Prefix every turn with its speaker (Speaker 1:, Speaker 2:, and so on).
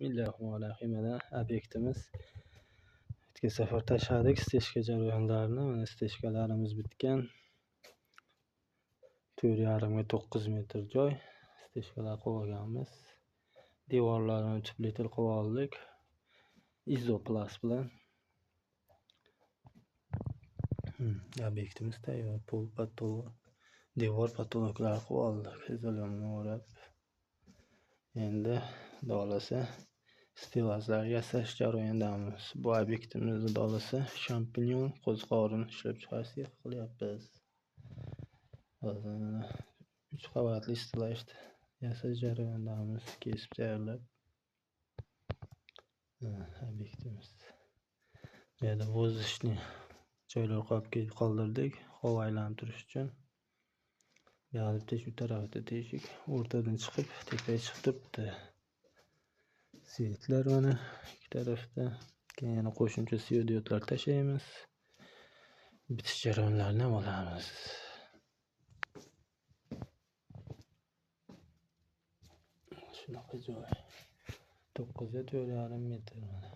Speaker 1: Bismillahirrohmanirrohim. Mana obyektimiz o'tgan safar tashladik stechka jarayonlarini. Mana stechkalarimiz bitgan. 4,5 ga 9 metr joy stechkalar qo'yib olganmiz. Devorlarini tupletel qilib oldik. Izoplast bilan. Obyektimiz tayyor. Pol patolog, devor patologlari qilib oldik. Izolyonni o'rab. Endi dolasi stilazlar yasash jarayonidamiz. Bu obyektimiz dolasi shampinyon qo'ziqorin ishlab chiqarishga qilyapmiz. Hozir 3 qavatli stilaj yasash jarayonidamiz. Kesib tayyorlab. Obyektimiz. Bu yerda vozishni joylar qoldirdik, havo aylanib turish uchun. Bitta shu tarafda teshik o'rtadan chiqib, tepaga chiqib turibdi. Svetlar mana ikki tarafda. Keyin yana qo'shimcha svetodiodlar tashlaymiz. Bitish jarayonlarini ham olamiz. Shunaqa joy. 9 ga 4,5 metr mana.